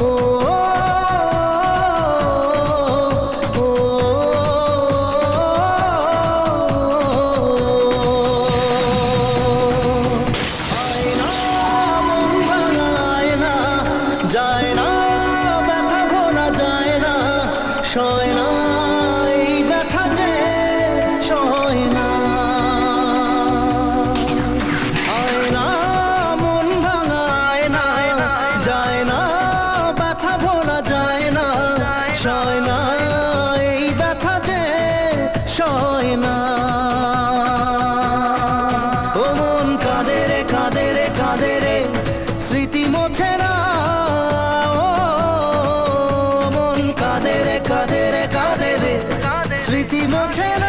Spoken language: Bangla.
ও ও আয়না মন ভাঙায় না, যায় না ব্যথা ভোলা যায় না, সয় না এই ব্যথা যে সয় না। আয়না মন ভাঙায় না, যায় না ব্যথা ভোলা যায় না, সয় না এই ব্যথা যে সয় না। ও মন কাঁদে রে কাঁদে রে কাঁদে রে, স্মৃতি মোছে না। ও মন কাঁদে রে কাঁদে রে কাঁদে রে, স্মৃতি মোছে না।